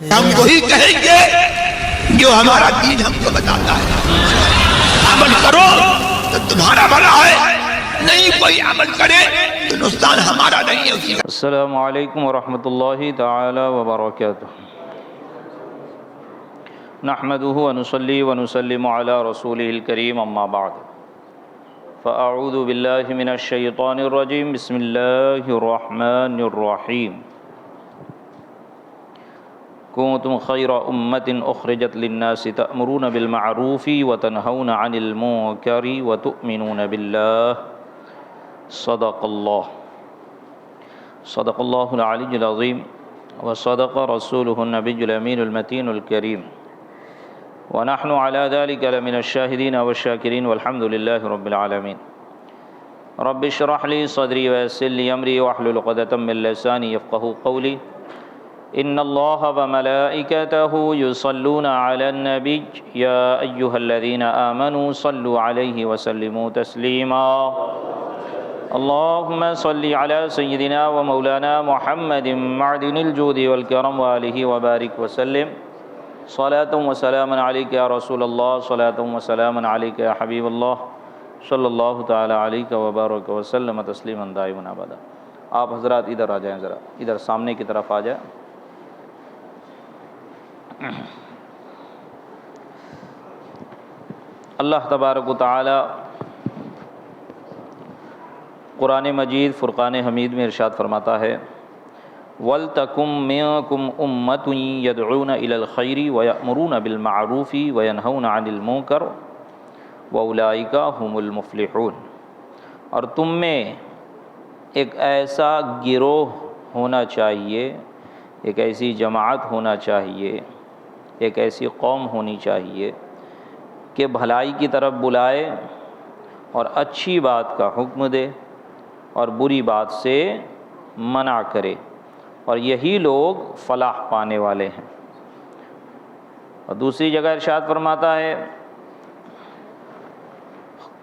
ہم وہی کہیں گے جو ہمارا دین ہم کو بتاتا ہے، عمل کرو تو تمہارا بھلا ہے، نہیں کوئی عمل کرے تو نقصان ہمارا نہیں ہے اسی کا۔ السلام علیکم ورحمۃ اللہ تعالی وبرکاتہ۔ نحمده ونصلي ونسلم على رسوله الكريم اما بعد فاعوذ باللہ من الشیطان الرجیم بسم اللہ الرحمن الرحیم۔ کنتم خیر امۃ اخرجت للناس تأمرون بالمعروف وتنہون عن المنکر وتؤمنون باللہ۔ صدق اللہ العلی العظیم وصدق رسولہ النبی الامین المتین الکریم ونحن على ذلك لمن الشاهدين والشاكرين والحمد لله رب العالمين۔ رب اشرح لي صدري ويسر لي امري واحلل عقدة من لساني يفقهوا قولي۔ ان الله وملائكته يصلون على النبي يا ايها الذين آمنوا صلوا عليه وسلموا تسليما۔ اللهم صل على سيدنا ومولانا محمد معدن الجود والكرم وآله وبارك وسلم۔ صلاۃ و سلام علیک یا رسول اللہ، صلاۃ و سلام علیک یا حبیب اللہ، صلی اللہ تعالی علیہ وبارک وسلم تسلیما دائما ابدا۔ آپ حضرات ادھر آ جائیں، ذرا ادھر سامنے کی طرف آ جائیں۔ اللہ تبارک و تعالی قرآن مجید فرقان حمید میں ارشاد فرماتا ہے وَلْتَكُمْ مِنْكُمْ أُمَّةٌ يَدْعُونَ إِلَى الْخَيْرِ وَيَأْمُرُونَ بِالْمَعْرُوفِ وَيَنْهَوْنَ عَنِ الْمُنْكَرِ وَأُولَئِكَ هُمُ الْمُفْلِحُونَ۔ اور تم میں ایک ایسا گروہ ہونا چاہیے، ایک ایسی جماعت ہونا چاہیے، ایک ایسی قوم ہونی چاہیے کہ بھلائی کی طرف بلائے اور اچھی بات کا حکم دے اور بری بات سے منع کرے، اور یہی لوگ فلاح پانے والے ہیں۔ اور دوسری جگہ ارشاد فرماتا ہے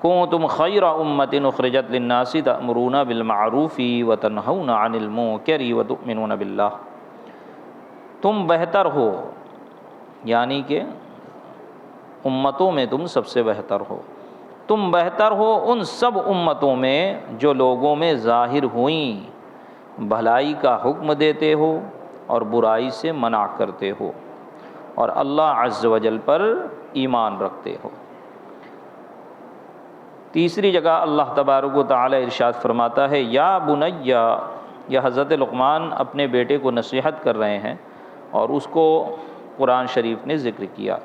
کنتم خیر امۃ اخرجت للناس تأمرون بالمعروف وتنہون عن المنکر وتؤمنون باللہ۔ تم بہتر ہو، یعنی کہ امتوں میں تم سب سے بہتر ہو، تم بہتر ہو ان سب امتوں میں جو لوگوں میں ظاہر ہوئیں، بھلائی کا حکم دیتے ہو اور برائی سے منع کرتے ہو اور اللہ عز و جل پر ایمان رکھتے ہو۔ تیسری جگہ اللہ تبارک و تعالی ارشاد فرماتا ہے یا بنیا، یا حضرت لقمان اپنے بیٹے کو نصیحت کر رہے ہیں اور اس کو قرآن شریف نے ذکر کیا،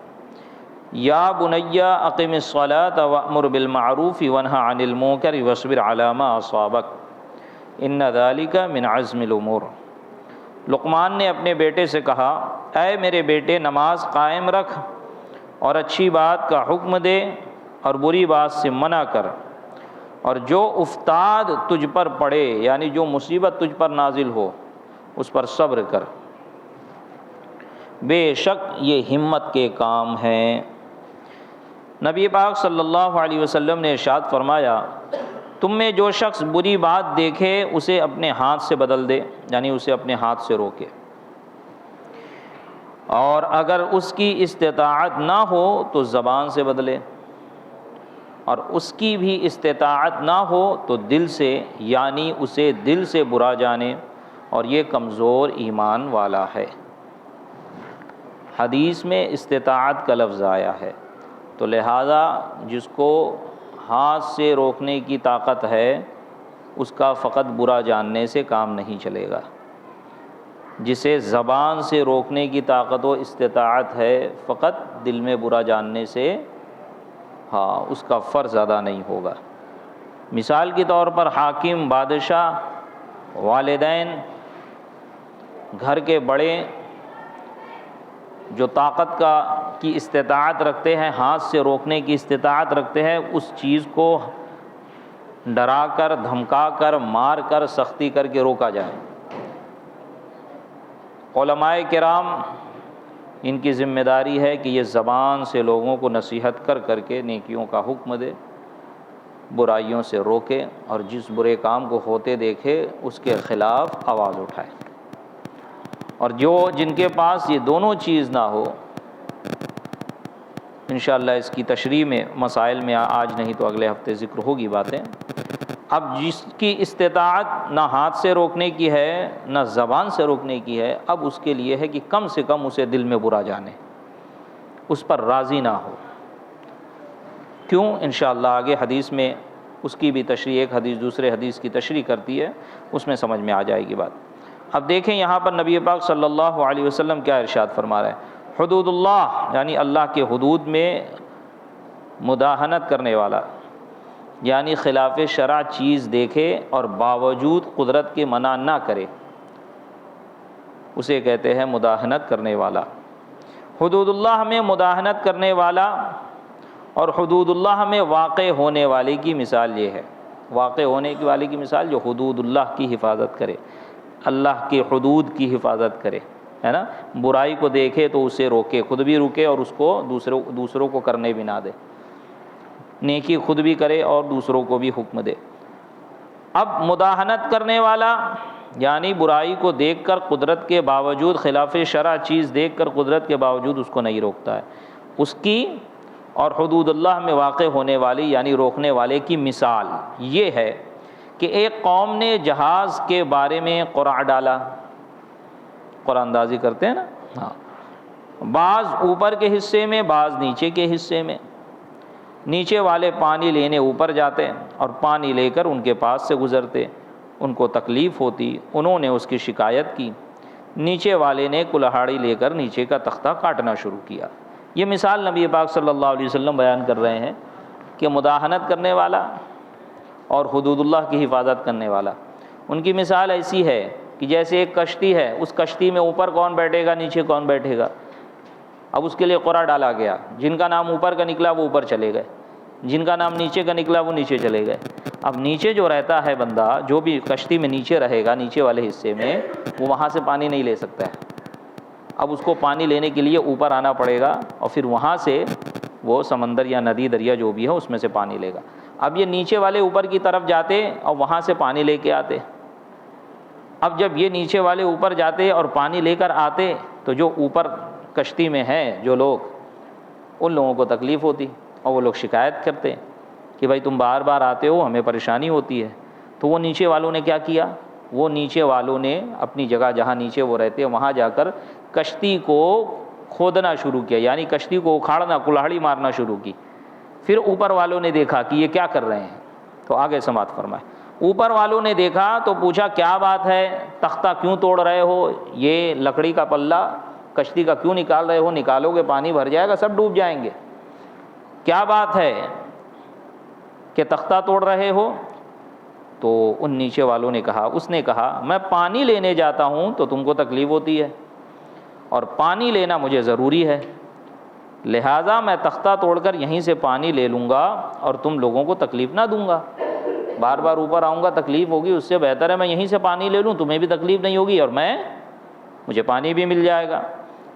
یا بنیا اقم الصلاۃ وامر بالمعروف وانہی عن المنکر واصبر علی ما اصابک ان ذلک من عزم الامور۔ لقمان نے اپنے بیٹے سے کہا اے میرے بیٹے، نماز قائم رکھ اور اچھی بات کا حکم دے اور بری بات سے منع کر، اور جو افتاد تجھ پر پڑے، یعنی جو مصیبت تجھ پر نازل ہو اس پر صبر کر، بے شک یہ ہمت کے کام ہیں۔ نبی پاک صلی اللہ علیہ وسلم نے ارشاد فرمایا تم میں جو شخص بری بات دیکھے اسے اپنے ہاتھ سے بدل دے، یعنی اسے اپنے ہاتھ سے روکے، اور اگر اس کی استطاعت نہ ہو تو زبان سے بدلے، اور اس کی بھی استطاعت نہ ہو تو دل سے، یعنی اسے دل سے برا جانے، اور یہ کمزور ایمان والا ہے۔ حدیث میں استطاعت کا لفظ آیا ہے، تو لہذا جس کو ہاتھ سے روکنے کی طاقت ہے اس کا فقط برا جاننے سے کام نہیں چلے گا، جسے زبان سے روکنے کی طاقت و استطاعت ہے فقط دل میں برا جاننے سے اس کا فرض ادا نہیں ہوگا۔ مثال کے طور پر حاکم، بادشاہ، والدین، گھر کے بڑے جو طاقت کی استطاعت رکھتے ہیں، ہاتھ سے روکنے کی استطاعت رکھتے ہیں، اس چیز کو ڈرا کر، دھمکا کر، مار کر، سختی کر کے روکا جائے۔ علماء کرام ان کی ذمہ داری ہے کہ یہ زبان سے لوگوں کو نصیحت کر کر کے نیکیوں کا حکم دے، برائیوں سے روکے، اور جس برے کام کو ہوتے دیکھے اس کے خلاف آواز اٹھائے۔ اور جن کے پاس یہ دونوں چیز نہ ہو، انشاءاللہ اس کی تشریح میں مسائل میں آج نہیں تو اگلے ہفتے ذکر ہوگی باتیں۔ اب جس کی استطاعت نہ ہاتھ سے روکنے کی ہے نہ زبان سے روکنے کی ہے، اب اس کے لیے ہے کہ کم سے کم اسے دل میں برا جانے، اس پر راضی نہ ہو۔ کیوں؟ انشاءاللہ آگے حدیث میں اس کی بھی تشریح، ایک حدیث دوسرے حدیث کی تشریح کرتی ہے، اس میں سمجھ میں آ جائے گی بات۔ اب دیکھیں یہاں پر نبی پاک صلی اللہ علیہ وسلم کیا ارشاد فرما رہے ہیں، حدود اللہ یعنی اللہ کے حدود میں مداہنت کرنے والا، یعنی خلاف شرع چیز دیکھے اور باوجود قدرت کے منع نہ کرے، اسے کہتے ہیں مداہنت کرنے والا۔ حدود اللہ میں مداہنت کرنے والا اور حدود اللہ میں واقع ہونے والے کی مثال یہ ہے، واقع ہونے والے کی مثال جو حدود اللہ کی حفاظت کرے، اللہ کے حدود کی حفاظت کرے، ہے نا، برائی کو دیکھے تو اسے روکے، خود بھی رکے اور اس کو دوسروں کو کرنے بھی نہ دے، نیکی خود بھی کرے اور دوسروں کو بھی حکم دے۔ اب مداہنت کرنے والا یعنی برائی کو دیکھ کر قدرت کے باوجود، خلاف شرع چیز دیکھ کر قدرت کے باوجود اس کو نہیں روکتا ہے، اس کی اور حدود اللہ میں واقع ہونے والی یعنی روکنے والے کی مثال یہ ہے کہ ایک قوم نے جہاز کے بارے میں قرع ڈالا، قرع اندازی کرتے ہیں نا، ہاں، بعض اوپر کے حصے میں بعض نیچے کے حصے میں، نیچے والے پانی لینے اوپر جاتے اور پانی لے کر ان کے پاس سے گزرتے، ان کو تکلیف ہوتی، انہوں نے اس کی شکایت کی، نیچے والے نے کلہاڑی لے کر نیچے کا تختہ کاٹنا شروع کیا۔ یہ مثال نبی پاک صلی اللہ علیہ وسلم بیان کر رہے ہیں کہ مداہنت کرنے والا اور حدود اللہ کی حفاظت کرنے والا، ان کی مثال ایسی ہے کہ جیسے ایک کشتی ہے، اس کشتی میں اوپر کون بیٹھے گا، نیچے کون بیٹھے گا۔ اب اس کے لیے قرع ڈالا گیا، جن کا نام اوپر کا نکلا وہ اوپر چلے گئے، جن کا نام نیچے کا نکلا وہ نیچے چلے گئے۔ اب نیچے جو رہتا ہے بندہ، جو بھی کشتی میں نیچے رہے گا، نیچے والے حصے میں، وہ وہاں سے پانی نہیں لے سکتا ہے، اب اس کو پانی لینے کے لیے اوپر آنا پڑے گا اور پھر وہاں سے وہ سمندر یا ندی دریا جو بھی ہے اس میں سے پانی لے گا۔ اب یہ نیچے والے اوپر کی طرف جاتے اور وہاں سے پانی لے کے آتے، اب جب یہ نیچے والے اوپر جاتے اور پانی لے کر آتے تو جو اوپر کشتی میں ہیں جو لوگ، ان لوگوں کو تکلیف ہوتی اور وہ لوگ شکایت کرتے کہ بھائی تم بار بار آتے ہو، ہمیں پریشانی ہوتی ہے۔ تو وہ نیچے والوں نے کیا کیا، وہ نیچے والوں نے اپنی جگہ جہاں نیچے وہ رہتے وہاں جا کر کشتی کو کھودنا شروع کیا، یعنی کشتی کو اکھاڑنا، کلہاڑی مارنا شروع کی۔ پھر اوپر والوں نے دیکھا کہ یہ کیا کر رہے ہیں، تو آگے سماعت فرمائے، اوپر والوں نے دیکھا تو پوچھا کیا بات ہے، تختہ کیوں توڑ رہے ہو، یہ لکڑی کا پلہ کشتی کا کیوں نکال رہے ہو، نکالو گے پانی بھر جائے گا، سب ڈوب جائیں گے، کیا بات ہے کہ تختہ توڑ رہے ہو؟ تو ان نیچے والوں نے کہا، اس نے کہا میں پانی لینے جاتا ہوں تو تم کو تکلیف ہوتی ہے اور پانی لینا مجھے ضروری ہے، لہٰذا میں تختہ توڑ کر یہیں سے پانی لے لوں گا اور تم لوگوں کو تکلیف نہ دوں گا، بار بار اوپر آؤں گا تکلیف ہوگی، اس سے بہتر ہے میں یہیں سے پانی لے لوں، تمہیں بھی تکلیف نہیں ہوگی اور مجھے پانی بھی مل جائے گا۔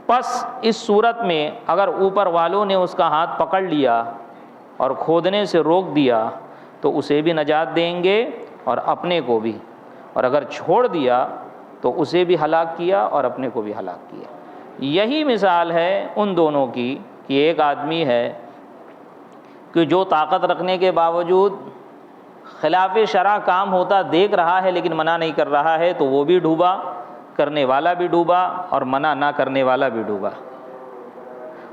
پس اس صورت میں اگر اوپر والوں نے اس کا ہاتھ پکڑ لیا اور کھودنے سے روک دیا تو اسے بھی نجات دیں گے اور اپنے کو بھی، اور اگر چھوڑ دیا تو اسے بھی ہلاک کیا اور اپنے کو بھی ہلاک کیا۔ یہی مثال ہے ان دونوں کی کہ ایک آدمی ہے کہ جو طاقت رکھنے کے باوجود خلاف شرع کام ہوتا دیکھ رہا ہے لیکن منع نہیں کر رہا ہے، تو وہ بھی ڈوبا، کرنے والا بھی ڈوبا اور منع نہ کرنے والا بھی ڈوبا۔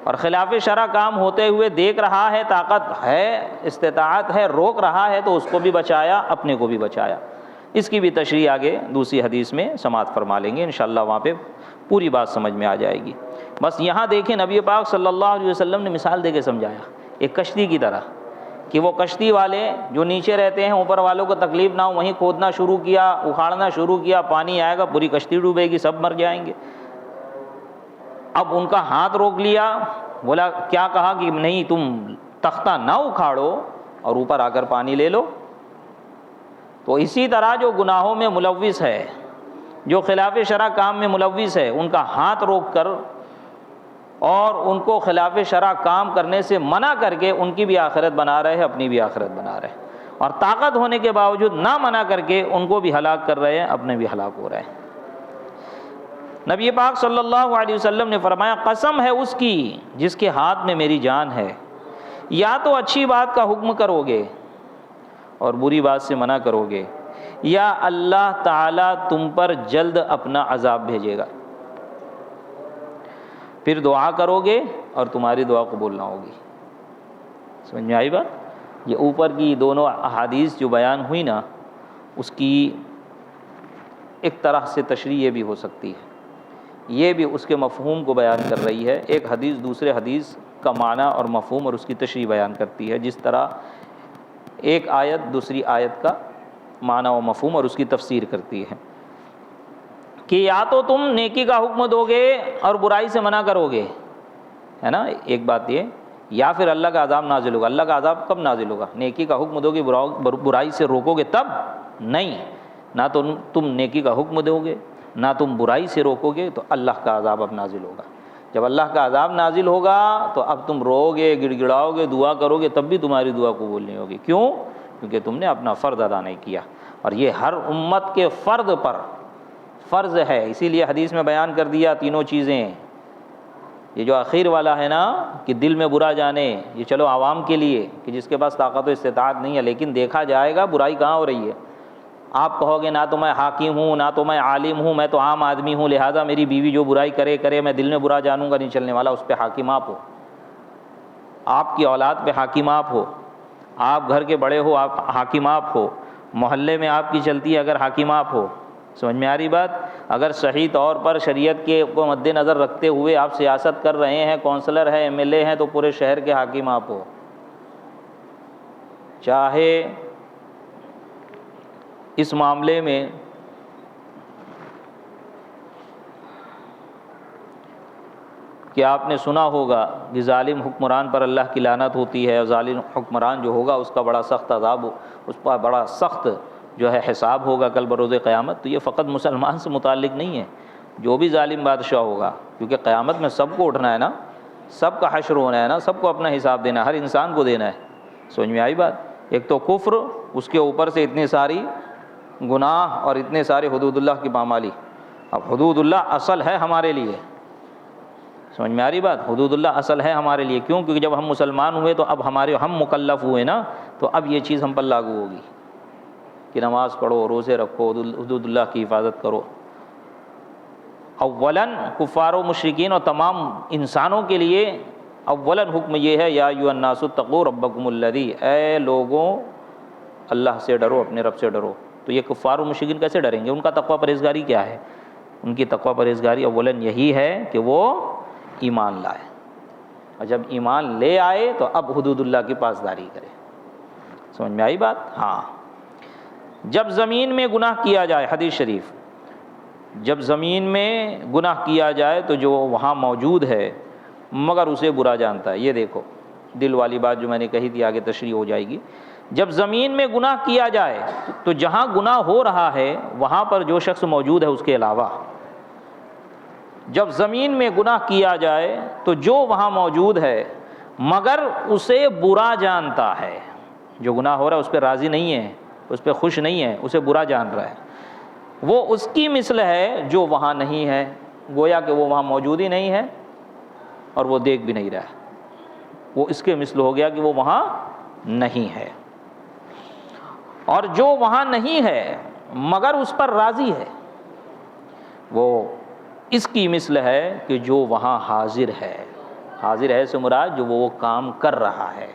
اور خلاف شرع کام ہوتے ہوئے دیکھ رہا ہے، طاقت ہے، استطاعت ہے، روک رہا ہے تو اس کو بھی بچایا، اپنے کو بھی بچایا۔ اس کی بھی تشریح آگے دوسری حدیث میں سماعت فرما لیں گے، انشاءاللہ وہاں پہ پوری بات سمجھ میں آ جائے گی۔ بس یہاں دیکھیں نبی پاک صلی اللہ علیہ وسلم نے مثال دے کے سمجھایا ایک کشتی کی طرح، کہ وہ کشتی والے جو نیچے رہتے ہیں، اوپر والوں کو تکلیف نہ ہو، وہیں کھودنا شروع کیا، اکھاڑنا شروع کیا، پانی آئے گا پوری کشتی ڈوبے گی، سب مر جائیں گے۔ اب ان کا ہاتھ روک لیا، بولا کیا کہا کہ نہیں تم تختہ نہ اکھاڑو اور اوپر آ کر پانی لے لو۔ تو اسی طرح جو گناہوں میں ملوث ہے، جو خلاف شرع کام میں ملوث ہے، ان کا ہاتھ روک کر اور ان کو خلاف شرع کام کرنے سے منع کر کے ان کی بھی آخرت بنا رہے ہیں، اپنی بھی آخرت بنا رہے ہیں، اور طاقت ہونے کے باوجود نہ منع کر کے ان کو بھی ہلاک کر رہے ہیں، اپنے بھی ہلاک ہو رہے ہیں۔ نبی پاک صلی اللہ علیہ وسلم نے فرمایا قسم ہے اس کی جس کے ہاتھ میں میری جان ہے، یا تو اچھی بات کا حکم کرو گے اور بری بات سے منع کرو گے، یا اللہ تعالیٰ تم پر جلد اپنا عذاب بھیجے گا، پھر دعا کرو گے اور تمہاری دعا قبول نہ ہوگی۔ سمجھ میں آئی بات؟ یہ اوپر کی دونوں احادیث جو بیان ہوئی نا، اس کی ایک طرح سے تشریح یہ بھی ہو سکتی ہے، یہ بھی اس کے مفہوم کو بیان کر رہی ہے۔ ایک حدیث دوسرے حدیث کا معنی اور مفہوم اور اس کی تشریح بیان کرتی ہے، جس طرح ایک آیت دوسری آیت کا معنی و مفہوم اور اس کی تفسیر کرتی ہے کہ یا تو تم نیکی کا حکم دو گے اور برائی سے منع کرو گے، ہے نا، ایک بات یہ، یا پھر اللہ کا عذاب نازل ہوگا۔ اللہ کا عذاب کب نازل ہوگا؟ نیکی کا حکم دو گے برائی سے روکو گے تب نہیں، نہ تو تم نیکی کا حکم دو گے نہ تم برائی سے روکو گے تو اللہ کا عذاب اب نازل ہوگا۔ جب اللہ کا عذاب نازل ہوگا تو اب تم رو گے، گڑ گڑاؤ گے، دعا کرو گے، تب بھی تمہاری دعا قبول نہیں ہوگی۔ کیوں؟ کیونکہ تم نے اپنا فرض ادا نہیں کیا، اور یہ ہر امت کے فرد پر فرض ہے۔ اسی لیے حدیث میں بیان کر دیا تینوں چیزیں۔ یہ جو اخیر والا ہے نا کہ دل میں برا جانے، یہ چلو عوام کے لیے کہ جس کے پاس طاقت و استطاعت نہیں ہے، لیکن دیکھا جائے گا برائی کہاں ہو رہی ہے۔ آپ کہو گے نہ تو میں حاکم ہوں نہ تو میں عالم ہوں، میں تو عام آدمی ہوں، لہٰذا میری بیوی جو برائی کرے میں دل میں برا جانوں گا، نہیں چلنے والا۔ اس پہ حاکم آپ ہو، آپ کی اولاد پہ حاکم آپ ہو، آپ گھر کے بڑے ہو، آپ حاکم آپ ہو، محلے میں آپ کی چلتی ہے اگر حاکم آپ ہو۔ سمجھ میں آ رہی بات؟ اگر صحیح طور پر شریعت کے کو مد نظر رکھتے ہوئے آپ سیاست کر رہے ہیں، کونسلر ہیں، ایم ایل اے ہیں، تو پورے شہر کے حاکم آپ ہو۔ چاہے اس معاملے میں کہ آپ نے سنا ہوگا کہ ظالم حکمران پر اللہ کی لعنت ہوتی ہے، اور ظالم حکمران جو ہوگا اس کا بڑا سخت عذاب، اس پر بڑا سخت جو ہے حساب ہوگا کل بروز قیامت۔ تو یہ فقط مسلمان سے متعلق نہیں ہے، جو بھی ظالم بادشاہ ہوگا، کیونکہ قیامت میں سب کو اٹھنا ہے نا، سب کا حشر ہونا ہے نا، سب کو اپنا حساب دینا ہے، ہر انسان کو دینا ہے۔ سمجھ میں آئی بات؟ ایک تو کفر، اس کے اوپر سے اتنی ساری گناہ اور اتنے سارے حدود اللہ کی پامالی۔ اب حدود اللہ اصل ہے ہمارے لیے، سمجھ میں آ رہی بات؟ حدود اللہ اصل ہے ہمارے لیے، کیوں؟ کیونکہ جب ہم مسلمان ہوئے تو اب ہم مکلف ہوئے نا، تو اب یہ چیز ہم پر لاگو ہوگی کہ نماز پڑھو، روزے رکھو، حدود اللہ کی حفاظت کرو۔ اولاً کفار و مشرکین اور تمام انسانوں کے لیے اولاً حکم یہ ہے یا ایھا الناس اتقوا ربکم الذی، اے لوگوں اللہ سے ڈرو، اپنے رب سے ڈرو۔ تو یہ کفار و مشرکین کیسے ڈریں گے؟ ان کا تقوی پرہیزگاری کیا ہے؟ ان کی تقوی پرہیزگاری اولاً یہی ہے کہ وہ ایمان لائے، اور جب ایمان لے آئے تو اب حدود اللہ کی پاسداری کرے۔ سمجھ میں آئی بات؟ ہاں۔ جب زمین میں گناہ کیا جائے، حدیث شریف، جب زمین میں گناہ کیا جائے تو جو وہاں موجود ہے مگر اسے برا جانتا ہے۔ یہ دیکھو دل والی بات جو میں نے کہی تھی، آگے تشریح ہو جائے گی۔ جب زمین میں گناہ کیا جائے تو جہاں گناہ ہو رہا ہے وہاں پر جو شخص موجود ہے اس کے علاوہ، جب زمین میں گناہ کیا جائے تو جو وہاں موجود ہے مگر اسے برا جانتا ہے، جو گناہ ہو رہا ہے اس پہ راضی نہیں ہے، اس پہ خوش نہیں ہے، اسے برا جان رہا ہے، وہ اس کی مثل ہے جو وہاں نہیں ہے، گویا کہ وہ وہاں موجود ہی نہیں ہے اور وہ دیکھ بھی نہیں رہا ہے، وہ اس کے مثل ہو گیا کہ وہ وہاں نہیں ہے۔ اور جو وہاں نہیں ہے مگر اس پر راضی ہے، وہ اس کی مثل ہے کہ جو وہاں حاضر ہے۔ حاضر ہے سے مراد جو وہ کام کر رہا ہے۔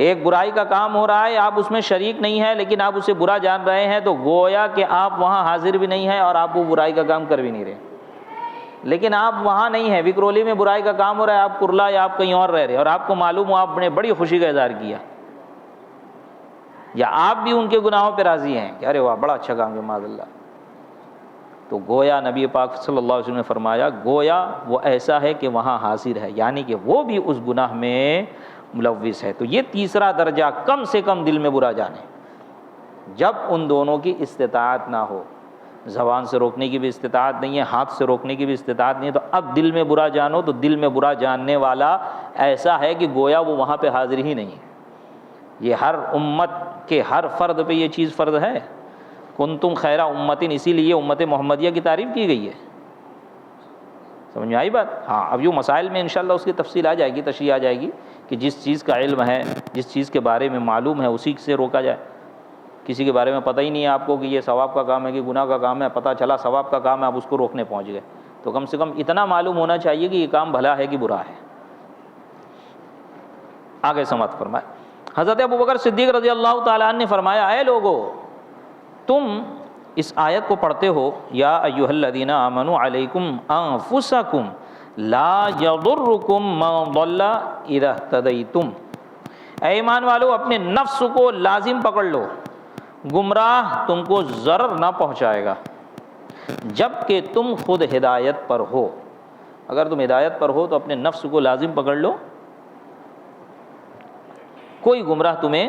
ایک برائی کا کام ہو رہا ہے، آپ اس میں شریک نہیں ہیں لیکن آپ اسے برا جان رہے ہیں، تو گویا کہ آپ وہاں حاضر بھی نہیں ہیں اور آپ وہ برائی کا کام کر بھی نہیں رہے۔ لیکن آپ وہاں نہیں ہیں، وکرولی میں برائی کا کام ہو رہا ہے، آپ کرلا یا آپ کہیں اور رہ رہے، اور آپ کو معلوم ہو آپ نے بڑی خوشی کا اظہار کیا، یا آپ بھی ان کے گناہوں پہ راضی ہیں کہ ارے واہ بڑا اچھا کام کیا معاذ اللہ، تو گویا نبی پاک صلی اللہ علیہ وسلم نے فرمایا گویا وہ ایسا ہے کہ وہاں حاضر ہے، یعنی کہ وہ بھی اس گناہ میں ملوث ہے۔ تو یہ تیسرا درجہ کم سے کم دل میں برا جانے، جب ان دونوں کی استطاعت نہ ہو، زبان سے روکنے کی بھی استطاعت نہیں ہے، ہاتھ سے روکنے کی بھی استطاعت نہیں ہے، تو اب دل میں برا جانو، تو دل میں برا جاننے والا ایسا ہے کہ گویا وہ وہاں پہ حاضر ہی نہیں ہے۔ یہ ہر امت کے ہر فرد پہ یہ چیز فرض ہے۔ کنتم خیر امتن، اسی لیے امت محمدیہ کی تعریف کی گئی ہے سمجھ میں آئی بات؟ ہاں، اب یوں مسائل میں انشاءاللہ اس کی تفصیل آ جائے گی، تشریح آ جائے گی کہ جس چیز کا علم ہے، جس چیز کے بارے میں معلوم ہے اسی سے روکا جائے. کسی کے بارے میں پتہ ہی نہیں ہے آپ کو کہ یہ ثواب کا کام ہے کہ گناہ کا کام ہے، پتہ چلا ثواب کا کام ہے، آپ اس کو روکنے پہنچ گئے، تو کم سے کم اتنا معلوم ہونا چاہیے کہ یہ کام بھلا ہے کہ برا ہے. آگے سماعت فرمائے. حضرت ابوبکر صدیق رضی اللہ تعالیٰ عنہ نے فرمایا، اے لوگو، تم اس آیت کو پڑھتے ہو، یا ایھا الذین آمنوا علیکم انفسکم لا یضرکم من ضل اذا اہتدیتم. اے ایمان والو، اپنے نفس کو لازم پکڑ لو، گمراہ تم کو ضرر نہ پہنچائے گا جب کہ تم خود ہدایت پر ہو. اگر تم ہدایت پر ہو تو اپنے نفس کو لازم پکڑ لو، کوئی گمراہ تمہیں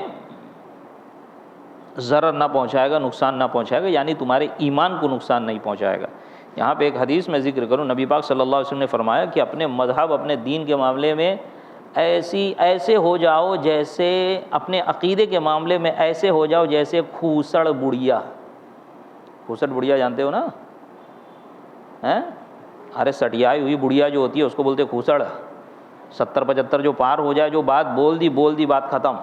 ضرر نہ پہنچائے گا، نقصان نہ پہنچائے گا، یعنی تمہارے ایمان کو نقصان نہیں پہنچائے گا. یہاں پہ ایک حدیث میں ذکر کروں، نبی پاک صلی اللہ علیہ وسلم نے فرمایا کہ اپنے مذہب، اپنے دین کے معاملے میں ایسے ہو جاؤ جیسے، اپنے عقیدے کے معاملے میں ایسے ہو جاؤ جیسے کھوسڑ بڑھیا. کھوسڑ بڑھیا جانتے ہو نا؟ ارے سٹیائی ہوئی بڑھیا جو ہوتی ہے اس کو بولتے کھوسڑ. 70-75 جو پار ہو جائے، جو بات بول دی بات ختم.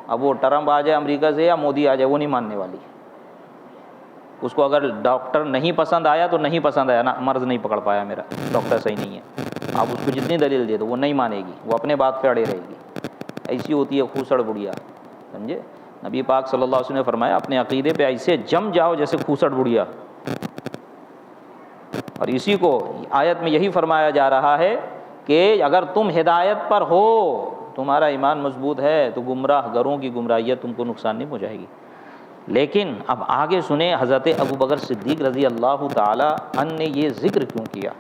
اب وہ ٹرمپ آ جائے امریکہ سے یا مودی آ جائے، وہ نہیں ماننے والی. اس کو اگر ڈاکٹر نہیں پسند آیا تو نہیں پسند آیا نا، مرض نہیں پکڑ پایا میرا، ڈاکٹر صحیح نہیں ہے. آپ اس کو جتنی دلیل دے دو وہ نہیں مانے گی، وہ اپنے بات پہ اڑے رہے گی. ایسی ہوتی ہے کھوسڑ بڑھیا، سمجھے؟ نبی پاک صلی اللہ علیہ وسلم نے فرمایا اپنے عقیدے پہ ایسے جم جاؤ جیسے کھوسڑ بڑھیا. اور اسی کو آیت میں یہی فرمایا جا رہا ہے کہ اگر تم ہدایت پر ہو، تمہارا ایمان مضبوط ہے، تو گمراہ گروں کی گمراہیت تم کو نقصان نہیں پہنچائے گی. لیکن اب آگے سنیں حضرت ابوبکر صدیق رضی اللہ تعالی عنہ نے یہ ذکر کیوں کیا.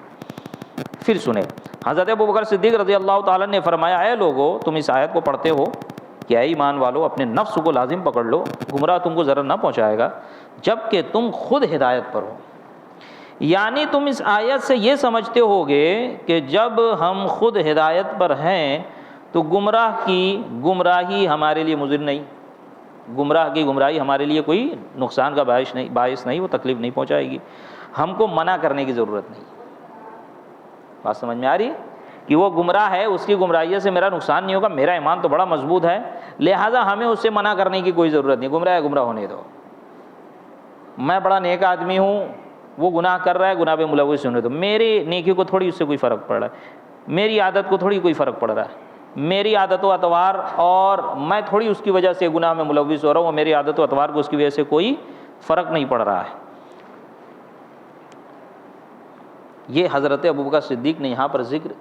پھر سنیں، حضرت ابوبکر صدیق رضی اللہ تعالیٰ نے فرمایا، اے لوگو، تم اس آیت کو پڑھتے ہو کہ اے ایمان والو، اپنے نفس کو لازم پکڑ لو، گمراہ تم کو ضرر نہ پہنچائے گا جب کہ تم خود ہدایت پر ہو. یعنی تم اس آیت سے یہ سمجھتے ہوگے کہ جب ہم خود ہدایت پر ہیں تو گمراہ کی گمراہی ہمارے لیے مضر نہیں، گمراہ کی گمراہی ہمارے لیے کوئی نقصان کا باعث نہیں، وہ تکلیف نہیں پہنچائے گی، ہم کو منع کرنے کی ضرورت نہیں. بات سمجھ میں آ رہی کہ وہ گمراہ ہے، اس کی گمراہی سے میرا نقصان نہیں ہوگا، میرا ایمان تو بڑا مضبوط ہے، لہٰذا ہمیں اس سے منع کرنے کی کوئی ضرورت نہیں. گمراہ ہے، گمراہ ہونے دو. میں بڑا نیک آدمی ہوں، وہ گناہ کر رہا ہے، گناہ پہ ملوث ہونے دو. میری نیکی کو تھوڑی اس سے کوئی فرق پڑ رہا ہے، میری عادت کو تھوڑی کوئی فرق پڑ رہا ہے، میری عادت و اطوار، اور میں تھوڑی اس کی وجہ سے گناہ میں ملوث ہو رہا ہوں، اور میری عادت و اطوار کو اس کی وجہ سے کوئی فرق نہیں پڑ رہا ہے. یہ حضرت ابوبکر صدیق نے یہاں پر ذکر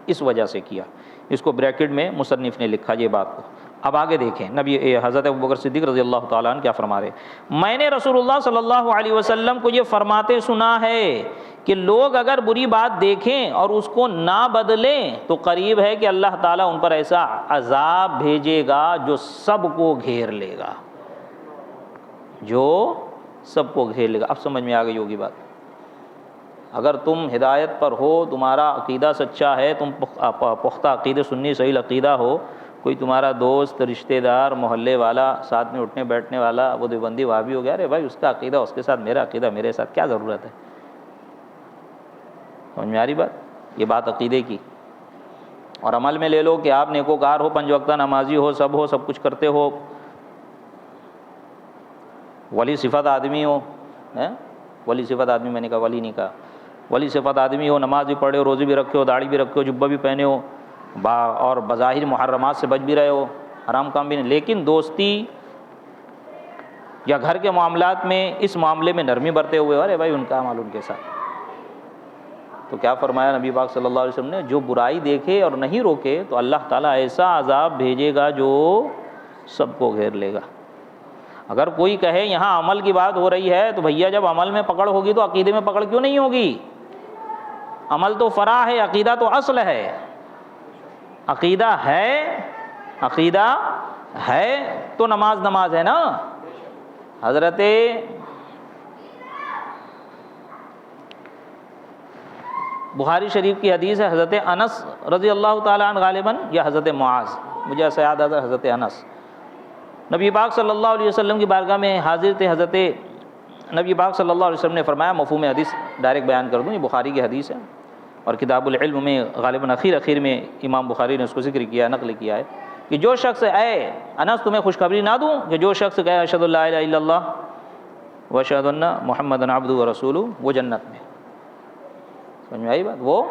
اس وجہ سے کیا، اس کو بریکٹ میں مصنف نے لکھا یہ بات کو. اب آگے دیکھیں نبی حضرت ابوبکر صدیق رضی اللہ تعالیٰ عنہ کیا فرما رہے. میں نے رسول اللہ صلی اللہ علیہ وسلم کو یہ فرماتے سنا ہے کہ لوگ اگر بری بات دیکھیں اور اس کو نہ بدلیں تو قریب ہے کہ اللہ تعالیٰ ان پر ایسا عذاب بھیجے گا جو سب کو گھیر لے گا، جو سب کو گھیر لے گا. اب سمجھ میں آ گئی ہوگی بات. اگر تم ہدایت پر ہو، تمہارا عقیدہ سچا ہے، تم پختہ عقیدہ سنی صحیح عقیدہ ہو، کوئی تمہارا دوست، رشتہ دار، محلے والا، ساتھ میں اٹھنے بیٹھنے والا وہ دیوبندی وہابی ہو گیا، ارے بھائی اس کا عقیدہ اس کے ساتھ، میرا عقیدہ میرے ساتھ، کیا ضرورت ہے؟ سمجھ میں آ رہی بات؟ یہ بات عقیدے کی. اور عمل میں لے لو کہ آپ نیکوکار ہو، 5 وقتہ نمازی ہو، سب کچھ کرتے ہو، ولی صفت آدمی ہو، ولی صفت آدمی، میں نے کہا ولی نہیں کہا، ولی صفت آدمی ہو، نماز بھی پڑھے ہو، روزے بھی رکھے ہو، داڑھی بھی رکھے ہو، جبہ بھی پہنے ہو، اور بظاہر محرمات سے بچ بھی رہے ہو، حرام کام بھی نہیں، لیکن دوستی یا گھر کے معاملات میں اس معاملے میں نرمی برتے ہوئے، ارے بھائی ان کا عمل ان کے ساتھ. تو کیا فرمایا نبی پاک صلی اللہ علیہ وسلم نے، جو برائی دیکھے اور نہیں روکے تو اللہ تعالیٰ ایسا عذاب بھیجے گا جو سب کو گھیر لے گا. اگر کوئی کہے یہاں عمل کی بات ہو رہی ہے تو بھیا جب عمل میں پکڑ ہوگی تو عقیدے میں پکڑ کیوں نہیں ہوگی؟ عمل تو فرع ہے، عقیدہ تو اصل ہے. عقیدہ ہے تو نماز ہے نا. حضرت بخاری شریف کی حدیث ہے، حضرت انس رضی اللہ تعالیٰ عنہ غالباً یا حضرت معاذ، مجھے ایسا یاد آتا ہے حضرت انس، نبی پاک صلی اللہ علیہ وسلم کی بارگاہ میں حاضر تھے. حضرت نبی پاک صلی اللہ علیہ وسلم نے فرمایا، مفہوم حدیث ڈائریکٹ بیان کر دوں، یہ بخاری کی حدیث ہے اور کتاب العلم میں غالباً اخیر میں امام بخاری نے اس کو ذکر کیا، نقل کیا ہے کہ جو شخص، اے انس تمہیں خوشخبری نہ دوں کہ جو شخص کہے اشہد ان لا الہ الا اللہ واشہد ان محمد عبدہ ورسولہ، وہ جنت میں، سمجھ میں آئی بات، وہ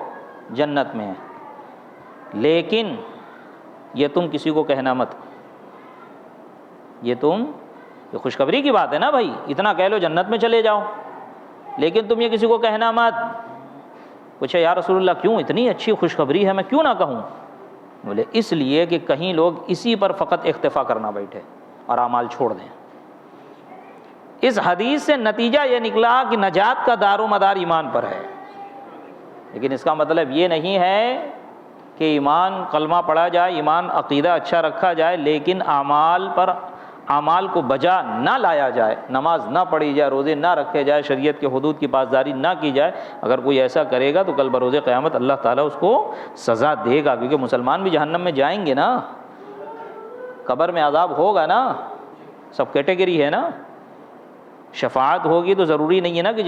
جنت میں ہے، لیکن یہ تم کسی کو کہنا مت، یہ خوشخبری کی بات ہے نا بھائی، اتنا کہہ لو جنت میں چلے جاؤ، لیکن تم یہ کسی کو کہنا مت۔ پوچھا یا رسول اللہ کیوں، اتنی اچھی خوشخبری ہے میں کیوں نہ کہوں؟ بولے اس لیے کہ کہیں لوگ اسی پر فقط اکتفا کرنا بیٹھے اور اعمال چھوڑ دیں۔ اس حدیث سے نتیجہ یہ نکلا کہ نجات کا دار و مدار ایمان پر ہے، لیکن اس کا مطلب یہ نہیں ہے کہ ایمان کلمہ پڑھا جائے، ایمان عقیدہ اچھا رکھا جائے، لیکن اعمال کو بجا نہ لایا جائے، نماز نہ پڑھی جائے، روزے نہ رکھے جائے، شریعت کے حدود کی پاسداری نہ کی جائے۔ اگر کوئی ایسا کرے گا تو کل بروز قیامت اللہ تعالیٰ اس کو سزا دے گا، کیونکہ مسلمان بھی جہنم میں جائیں گے نا، قبر میں عذاب ہوگا نا، سب کیٹیگری ہے نا، شفاعت ہوگی تو ضروری نہیں ہے نا کہ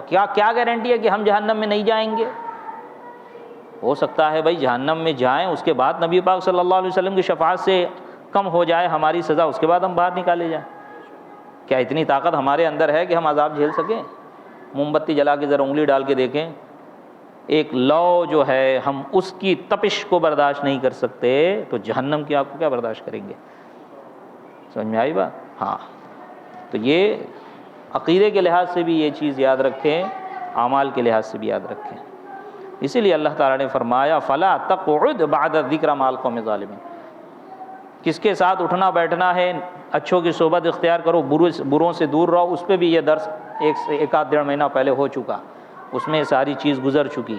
کیا گارنٹی ہے کہ ہم جہنم میں نہیں جائیں گے؟ ہو سکتا ہے بھائی جہنم میں جائیں، اس کے بعد نبی پاک صلی اللہ علیہ وسلم کی شفاعت سے کم ہو جائے ہماری سزا، اس کے بعد ہم باہر نکالے جائیں۔ کیا اتنی طاقت ہمارے اندر ہے کہ ہم عذاب جھیل سکیں؟ موم بتی جلا کے ذرا انگلی ڈال کے دیکھیں، ایک لو جو ہے ہم اس کی تپش کو برداشت نہیں کر سکتے تو جہنم کی آگ کو کیا برداشت کریں گے؟ سمجھ میں آئی بات؟ ہاں، تو یہ عقیدے کے لحاظ سے بھی یہ چیز یاد رکھیں، اعمال کے لحاظ سے بھی یاد رکھیں۔ اسی لیے اللہ تعالیٰ نے فرمایا فَلَا تَقْعُدْ بَعْدَ الذِّكْرَ مَعَ الْقَوْمِ الظَّالِمِينَ، کس کے ساتھ اٹھنا بیٹھنا ہے، اچھوں کی صحبت اختیار کرو، بروں سے دور رہو، اس پہ بھی یہ درس ایک آدھ 1.5 مہینہ پہلے ہو چکا، اس میں ساری چیز گزر چکی،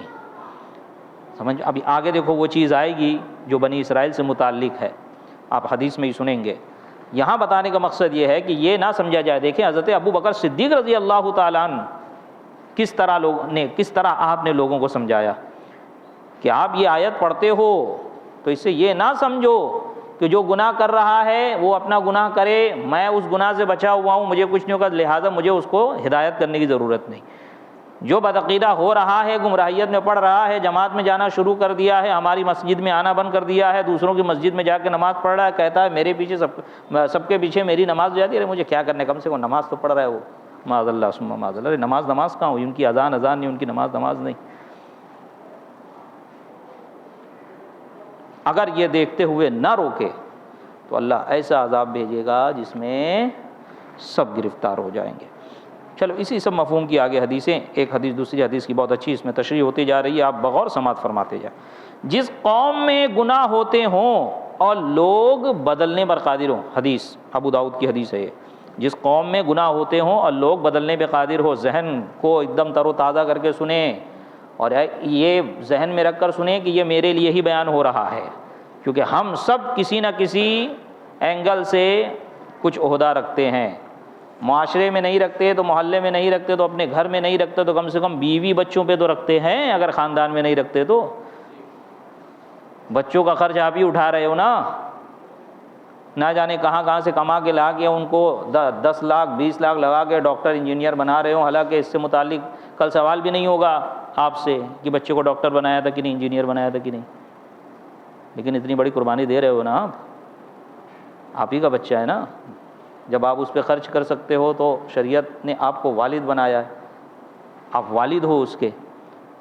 سمجھ۔ ابھی آگے دیکھو وہ چیز آئے گی جو بنی اسرائیل سے متعلق ہے، آپ حدیث میں ہی سنیں گے۔ یہاں بتانے کا مقصد یہ ہے کہ یہ نہ سمجھا جائے، دیکھیں حضرت ابو بکر صدیق رضی اللہ تعالیٰ عنہ کس طرح آپ نے لوگوں کو سمجھایا کہ آپ یہ آیت پڑھتے ہو تو اس سے یہ نہ سمجھو کہ جو گناہ کر رہا ہے وہ اپنا گناہ کرے، میں اس گناہ سے بچا ہوا ہوں، مجھے کچھ نہیں ہوگا، لہٰذا مجھے اس کو ہدایت کرنے کی ضرورت نہیں۔ جو بدعقیدہ ہو رہا ہے، گمراہیت میں پڑھ رہا ہے، جماعت میں جانا شروع کر دیا ہے، ہماری مسجد میں آنا بند کر دیا ہے، دوسروں کی مسجد میں جا کے نماز پڑھ رہا ہے، کہتا ہے میرے پیچھے سب کے پیچھے میری نماز ہو جاتی ہے، مجھے کیا کرنا ہے، کم سے کم نماز تو پڑھ رہا ہے وہ، معاذ اللہ ثم معاذ اللہ، نماز کہاں ہوئی، ان کی اذان نہیں، ان کی نماز نہیں۔ اگر یہ دیکھتے ہوئے نہ روکے تو اللہ ایسا عذاب بھیجے گا جس میں سب گرفتار ہو جائیں گے۔ چلو اسی سب مفہوم کی آگے حدیثیں، ایک حدیث دوسری حدیث کی بہت اچھی اس میں تشریح ہوتی جا رہی ہے، آپ بغور سماعت فرماتے جائیں۔ جس قوم میں گناہ ہوتے ہوں اور لوگ بدلنے پر قادر ہوں، حدیث ابو داؤد کی حدیث ہے یہ، جس قوم میں گناہ ہوتے ہوں اور لوگ بدلنے پہ قادر ہو، ذہن کو ایک دم تر و تازہ کر کے سنیں اور یہ ذہن میں رکھ کر سنیں کہ یہ میرے لیے ہی بیان ہو رہا ہے، کیونکہ ہم سب کسی نہ کسی اینگل سے کچھ عہدہ رکھتے ہیں، معاشرے میں نہیں رکھتے تو محلے میں نہیں رکھتے تو اپنے گھر میں نہیں رکھتے تو کم سے کم بیوی بچوں پہ تو رکھتے ہیں، اگر خاندان میں نہیں رکھتے تو بچوں کا خرچ آپ ہی اٹھا رہے ہو نا، نہ جانے کہاں سے کما کے لا کے ان کو 10 لاکھ 20 لاکھ لگا کے ڈاکٹر انجینئر بنا رہے ہو، حالانکہ اس سے متعلق کل سوال بھی نہیں ہوگا آپ سے کہ بچے کو ڈاکٹر بنایا تھا کہ نہیں، انجینئر بنایا تھا کہ نہیں، لیکن اتنی بڑی قربانی دے رہے ہو نا آپ ہی کا بچہ ہے نا، جب آپ اس پہ خرچ کر سکتے ہو تو شریعت نے آپ کو والد بنایا ہے، آپ والد ہو اس کے،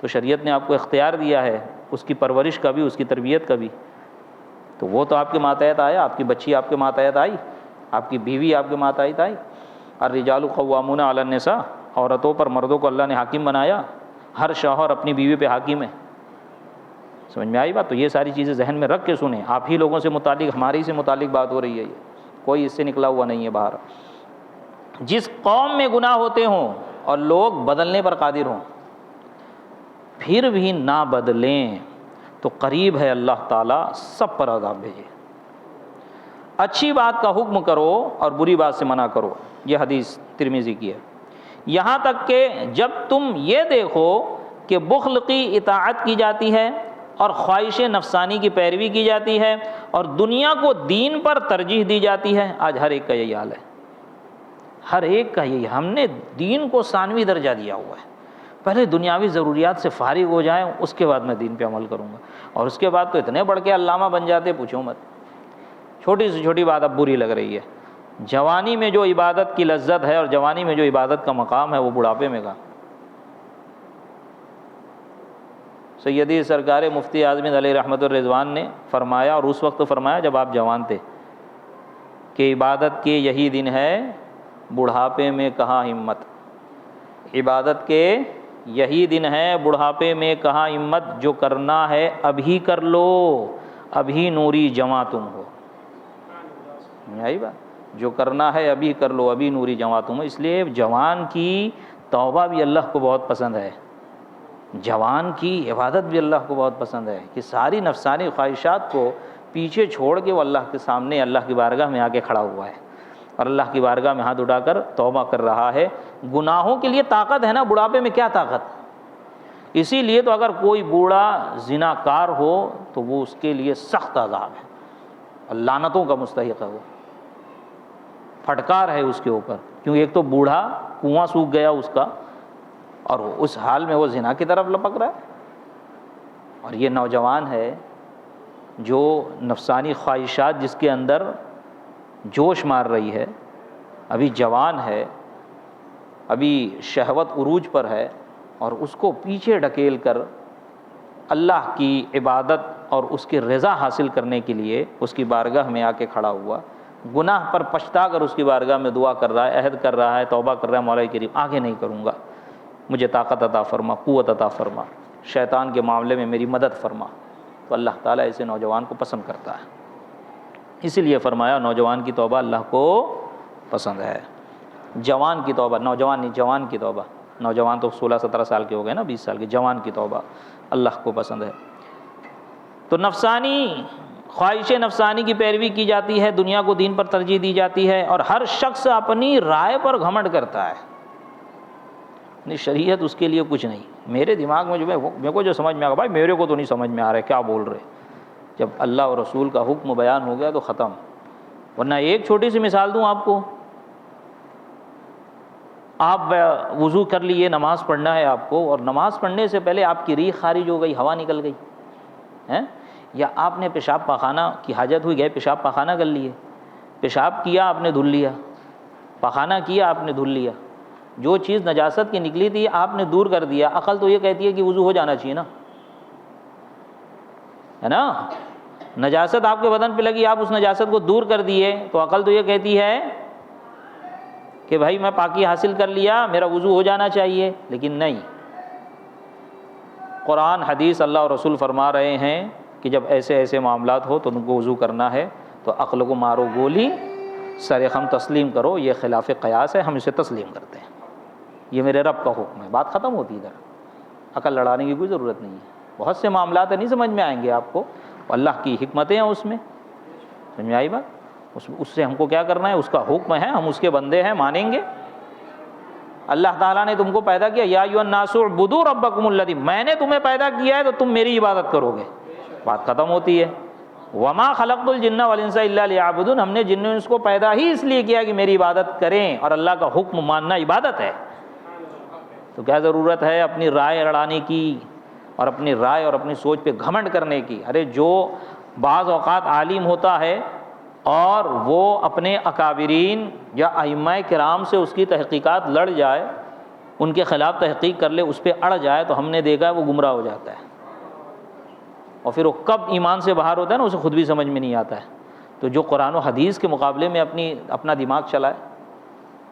تو شریعت نے آپ کو اختیار دیا ہے اس کی پرورش کا بھی، اس کی تربیت کا بھی، تو وہ تو آپ کے ماتحت آیا، آپ کی بچی آپ کے ماتحت آئی، آپ کی بیوی آپ کے ماتحت آئی۔ الرجال قوامون علی النساء، عورتوں پر مردوں کو اللہ نے حاکم بنایا، ہر شوہر اپنی بیوی پہ حاکم ہے، سمجھ میں آئی بات؟ تو یہ ساری چیزیں ذہن میں رکھ کے سنیں، آپ ہی لوگوں سے متعلق، ہماری سے متعلق بات ہو رہی ہے، یہ کوئی اس سے نکلا ہوا نہیں ہے باہر۔ جس قوم میں گناہ ہوتے ہوں اور لوگ بدلنے پر قادر ہوں، پھر بھی نہ بدلیں تو قریب ہے اللہ تعالیٰ سب پر عذاب بھیجے۔ اچھی بات کا حکم کرو اور بری بات سے منع کرو، یہ حدیث ترمذی کی ہے، یہاں تک کہ جب تم یہ دیکھو کہ بخل کی اطاعت کی جاتی ہے اور خواہش نفسانی کی پیروی کی جاتی ہے اور دنیا کو دین پر ترجیح دی جاتی ہے۔ آج ہر ایک کا یہی حال ہے، ہر ایک کا یہی، ہم نے دین کو ثانوی درجہ دیا ہوا ہے، پہلے دنیاوی ضروریات سے فارغ ہو جائیں، اس کے بعد میں دین پہ عمل کروں گا، اور اس کے بعد تو اتنے بڑھ کے علامہ بن جاتے پوچھو مت۔ چھوٹی سے چھوٹی بات اب بری لگ رہی ہے، جوانی میں جو عبادت کی لذت ہے اور جوانی میں جو عبادت کا مقام ہے وہ بڑھاپے میں کہاں؟ سیدی سرکار مفتی اعظم علیہ رحمۃ الرضوان نے فرمایا، اور اس وقت فرمایا جب آپ جوان تھے، کہ عبادت کے یہی دن ہے بڑھاپے میں کہاں ہمت، عبادت کے یہی دن ہے بڑھاپے میں کہاں ہمت، جو کرنا ہے ابھی کر لو، ابھی نوری جواں تم ہو۔ یہی بات، جو کرنا ہے ابھی کر لو، ابھی نوری جواں تم ہو۔ اس لیے جوان کی توبہ بھی اللہ کو بہت پسند ہے، جوان کی عبادت بھی اللہ کو بہت پسند ہے، کہ ساری نفسانی خواہشات کو پیچھے چھوڑ کے وہ اللہ کے سامنے، اللہ کی بارگاہ میں آ کے کھڑا ہوا ہے، اور اللہ کی بارگاہ میں ہاتھ اٹھا کر توبہ کر رہا ہے۔ گناہوں کے لیے طاقت ہے نا، بڑھاپے میں کیا طاقت؟ اسی لیے تو اگر کوئی بوڑھا زناکار ہو تو وہ اس کے لیے سخت عذاب ہے، اور لعنتوں کا مستحق ہے، وہ پھٹکار ہے اس کے اوپر، کیونکہ ایک تو بوڑھا کنواں سوکھ گیا اس کا، اور اس حال میں وہ زنا کی طرف لپک رہا ہے، اور یہ نوجوان ہے جو نفسانی خواہشات جس کے اندر جوش مار رہی ہے، ابھی جوان ہے، ابھی شہوت عروج پر ہے، اور اس کو پیچھے ڈھکیل کر اللہ کی عبادت اور اس کی رضا حاصل کرنے کے لیے اس کی بارگاہ میں آ کے کھڑا ہوا، گناہ پر پچھتا کر اس کی بارگاہ میں دعا کر رہا ہے، عہد کر رہا ہے، توبہ کر رہا ہے، مولا کریم آگے نہیں کروں گا، مجھے طاقت عطا فرما، قوت عطا فرما، شیطان کے معاملے میں میری مدد فرما، تو اللہ تعالیٰ ایسے نوجوان کو پسند کرتا ہے۔ اسی لیے فرمایا نوجوان کی توبہ اللہ کو پسند ہے۔ جوان کی توبہ، نوجوان نہیں، جوان کی توبہ، نوجوان تو 16-17 سال کے ہو گئے نا، 20 سال کے، جوان کی توبہ اللہ کو پسند ہے۔ تو نفسانی خواہش نفسانی کی پیروی کی جاتی ہے، دنیا کو دین پر ترجیح دی جاتی ہے، اور ہر شخص اپنی رائے پر گھمنڈ کرتا ہے، نہیں شریعت اس کے لیے کچھ نہیں، میرے دماغ میں جو میرے کو جو سمجھ میں آ گا، بھائی میرے کو تو نہیں سمجھ میں آ رہا ہے کیا بول رہے، جب اللہ اور رسول کا حکم بیان ہو گیا تو ختم۔ ورنہ ایک چھوٹی سی مثال دوں آپ کو، آپ وضو کر لیے، نماز پڑھنا ہے آپ کو، اور نماز پڑھنے سے پہلے آپ کی ریح خارج ہو گئی، ہوا نکل گئی ہیں، یا آپ نے پیشاب پاخانہ کی حاجت ہوئی، گئے پیشاب پاخانہ کر لیے، پیشاب کیا آپ نے دھل لیا، پاخانہ کیا آپ نے دھل لیا، جو چیز نجاست کی نکلی تھی آپ نے دور کر دیا، عقل تو یہ کہتی ہے کہ وضو ہو جانا چاہیے نا، ہے نا، نجاست آپ کے بدن پہ لگی، آپ اس نجاست کو دور کر دیے، تو عقل تو یہ کہتی ہے کہ بھائی میں پاکی حاصل کر لیا، میرا وضو ہو جانا چاہیے، لیکن نہیں، قرآن حدیث اللہ اور رسول فرما رہے ہیں کہ جب ایسے ایسے معاملات ہو تو تم کو وضو کرنا ہے تو عقل کو مارو گولی، سر خم تسلیم کرو، یہ خلاف قیاس ہے، ہم اسے تسلیم کرتے ہیں، یہ میرے رب کا حکم ہے، بات ختم ہوتی ادھر، عقل لڑانے کی کوئی ضرورت نہیں ہے۔ بہت سے معاملات نہیں سمجھ میں آئیں گے آپ کو، اللہ کی حکمتیں ہیں اس میں، سمجھ میں آئی بات، اس سے ہم کو کیا کرنا ہے، اس کا حکم ہے، ہم اس کے بندے ہیں، مانیں گے۔ اللہ تعالیٰ نے تم کو پیدا کیا، یا ایھا الناس اعبدوا ربکم الذی، میں نے تمہیں پیدا کیا ہے تو تم میری عبادت کرو گے، بات ختم ہوتی ہے۔ وما خلقت الجن والانس الا لیعبدون، ہم نے جن و انس کو پیدا ہی اس لیے کیا کہ میری عبادت کریں، اور اللہ کا حکم ماننا عبادت ہے، تو کیا ضرورت ہے اپنی رائے لڑانے کی، اور اپنی رائے اور اپنی سوچ پہ گھمنڈ کرنے کی۔ ارے جو بعض اوقات عالم ہوتا ہے اور وہ اپنے اکابرین یا ائمہ کرام سے اس کی تحقیقات لڑ جائے، ان کے خلاف تحقیق کر لے، اس پہ اڑ جائے، تو ہم نے دیکھا ہے وہ گمراہ ہو جاتا ہے، اور پھر وہ کب ایمان سے باہر ہوتا ہے نا اسے خود بھی سمجھ میں نہیں آتا ہے۔ تو جو قرآن و حدیث کے مقابلے میں اپنا دماغ چلائے